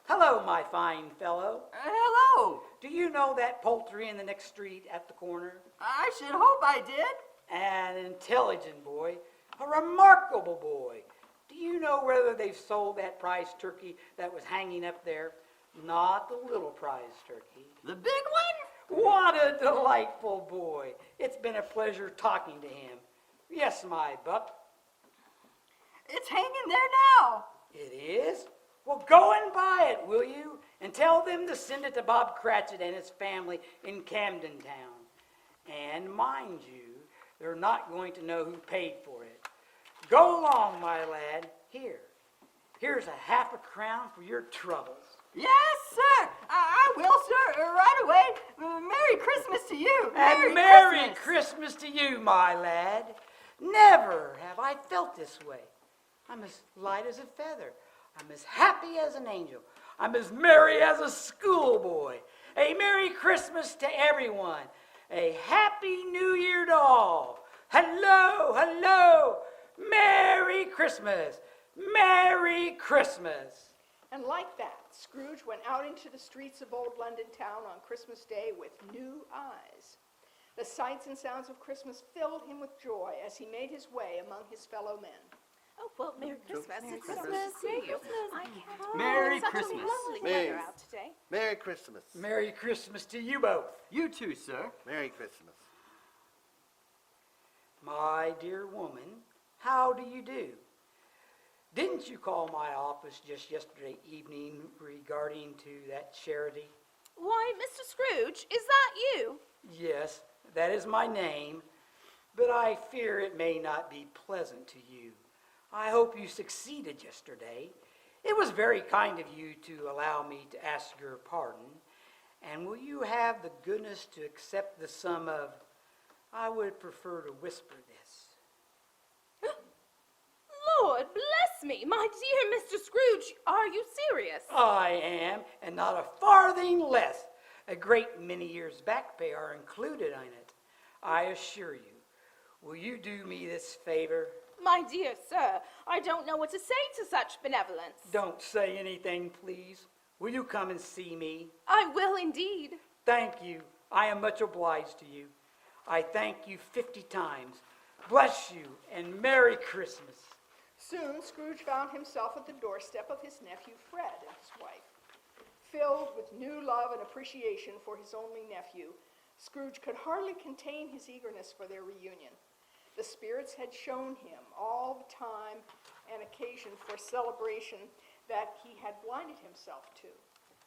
Hello, my fine fellow. Hello. Do you know that poultry in the next street at the corner? I should hope I did. An intelligent boy, a remarkable boy. Do you know whether they've sold that prize turkey that was hanging up there? Not the little prize turkey. The big one? What a delightful boy. It's been a pleasure talking to him. Yes, my buck. It's hanging there now. It is? Well, go and buy it, will you? And tell them to send it to Bob Cratchit and his family in Camden Town. And mind you, they're not going to know who paid for it. Go along, my lad. Here's a half a crown for your troubles. Yes, sir. I will, sir. Right away. Merry Christmas to you. And Merry Christmas to you, my lad. Never have I felt this way. I'm as light as a feather. I'm as happy as an angel. I'm as merry as a schoolboy. A Merry Christmas to everyone. A Happy New Year to all. Hello, hello. Merry Christmas. Merry Christmas. And like that, Scrooge went out into the streets of old London town on Christmas Day with new eyes. The sights and sounds of Christmas filled him with joy as he made his way among his fellow men. Oh, well, Merry Christmas. Merry It's Christmas. nice to see you. I can't. Merry It's such Christmas. a lovely Merry- weather out today. Merry Christmas. Merry Christmas to you both. You too, sir. Merry Christmas. My dear woman, how do you do? Didn't you call my office just yesterday evening regarding to that charity? Why, Mr. Scrooge, is that you? Yes, that is my name, but I fear it may not be pleasant to you. I hope you succeeded yesterday. It was very kind of you to allow me to ask your pardon. And will you have the goodness to accept the sum of, I would prefer to whisper this. Lord bless me, my dear Mr. Scrooge, are you serious? I am, and not a farthing less. A great many years back pay are included in it. I assure you. Will you do me this favor? My dear sir, I don't know what to say to such benevolence. Don't say anything, please. Will you come and see me? I will indeed. Thank you. I am much obliged to you. I thank you 50 times. Bless you, and Merry Christmas. Soon, Scrooge found himself at the doorstep of his nephew Fred and his wife. Filled with new love and appreciation for his only nephew, Scrooge could hardly contain his eagerness for their reunion. The spirits had shown him all the time and occasion for celebration that he had blinded himself to.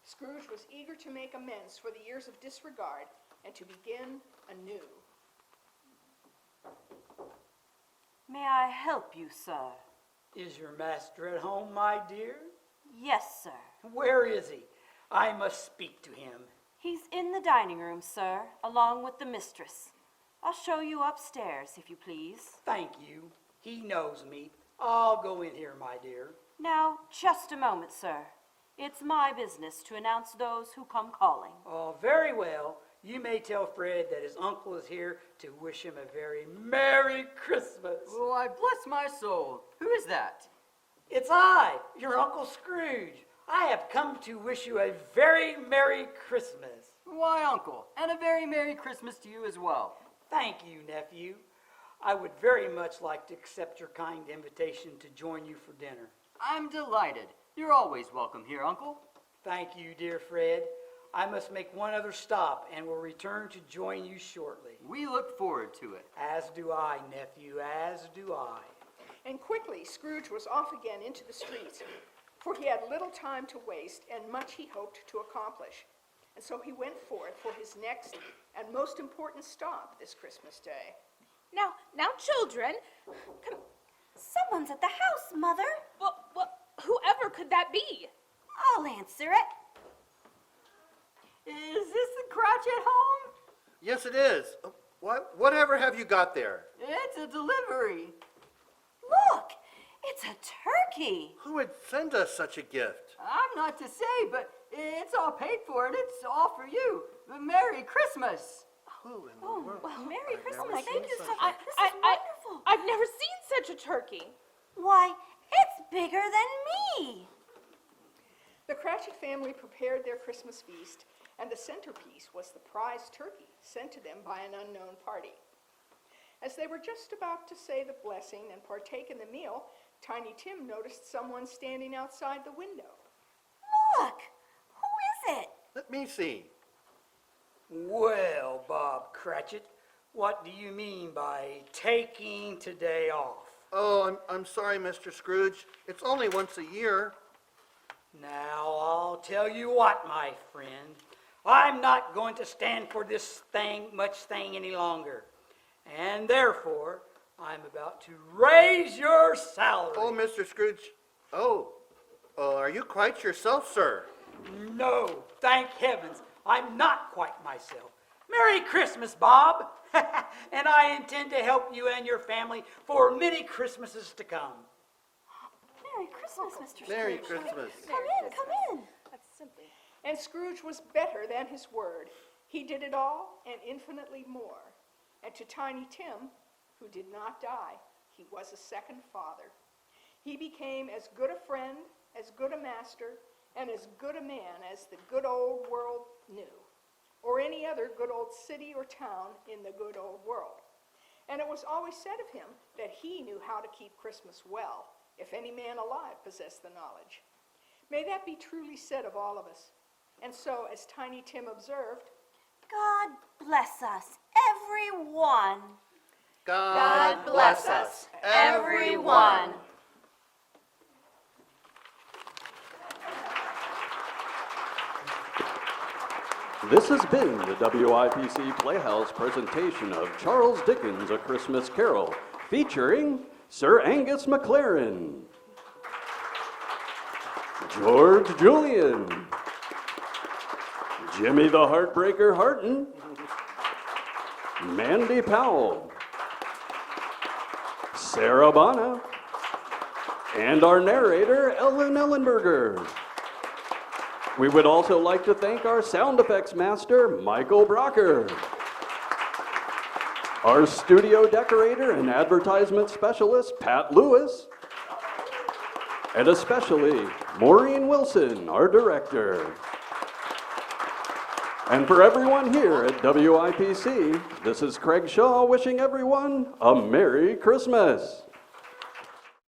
Scrooge was eager to make amends for the years of disregard and to begin anew. May I help you, sir? Is your master at home, my dear? Yes, sir. Where is he? I must speak to him. He's in the dining room, sir, along with the mistress. I'll show you upstairs, if you please. Thank you. He knows me. I'll go in here, my dear. Now, just a moment, sir. It's my business to announce those who come calling. Oh, very well. You may tell Fred that his uncle is here to wish him a very Merry Christmas. Why, bless my soul. Who is that? It's I, your Uncle Scrooge. I have come to wish you a very Merry Christmas. Why, uncle, and a very Merry Christmas to you as well. Thank you, nephew. I would very much like to accept your kind invitation to join you for dinner. I'm delighted. You're always welcome here, uncle. Thank you, dear Fred. I must make one other stop and will return to join you shortly. We look forward to it. As do I, nephew, as do I. And quickly, Scrooge was off again into the streets. for he had little time to waste and much he hoped to accomplish. And so he went forth for his next and most important stop this Christmas Day. Now, children, come, Someone's at the house, Mother. well, whoever could that be? I'll answer it. Is this the Cratchit home? Yes, it is. Whatever have you got there? It's a delivery. Look, it's a turkey. Who would send us such a gift? I'm not to say, but it's all paid for and it's all for you. Merry Christmas. Who in the Oh, world? well, Merry I've Christmas. never Thank seen you such so a- much. This is wonderful. I've never seen such a turkey. Why, it's bigger than me. The Cratchit family prepared their Christmas feast, and the centerpiece was the prize turkey sent to them by an unknown party. As they were just about to say the blessing and partake in the meal, Tiny Tim noticed someone standing outside the window. Look, who is it? Let me see. Well, Bob Cratchit, what do you mean by taking today off? Oh, I'm sorry, Mr. Scrooge. It's only once a year. Now, I'll tell you what, my friend. I'm not going to stand for this much thing any longer. And therefore, I'm about to raise your salary. Oh, Mr. Scrooge. Oh, are you quite yourself, sir? No, thank heavens, I'm not quite myself. Merry Christmas, Bob. And I intend to help you and your family for many Christmases to come. Merry Christmas, Mr. Scrooge. Merry Christmas. Come in. That's simple. And Scrooge was better than his word. He did it all and infinitely more. And to Tiny Tim, who did not die, he was a second father. He became as good a friend, as good a master, and as good a man as the good old world knew, or any other good old city or town in the good old world. And it was always said of him that he knew how to keep Christmas well, if any man alive possessed the knowledge. May that be truly said of all of us. And so, as Tiny Tim observed, God bless us, everyone. God bless us, everyone. This has been the WIPC Playhouse presentation of Charles Dickens' A Christmas Carol, featuring Sir Angus Mclaren, George Julian, Jimmy the Heartbreaker Harton, Mandy Powell, Sarah Bonner, and our narrator, Ellen Ellenberger. We would also like to thank our sound effects master, Michael Brocker, our studio decorator and advertisement specialist, Pat Lewis, and especially Maureen Wilson, our director. And for everyone here at WIPC, this is Craig Shaw wishing everyone a Merry Christmas.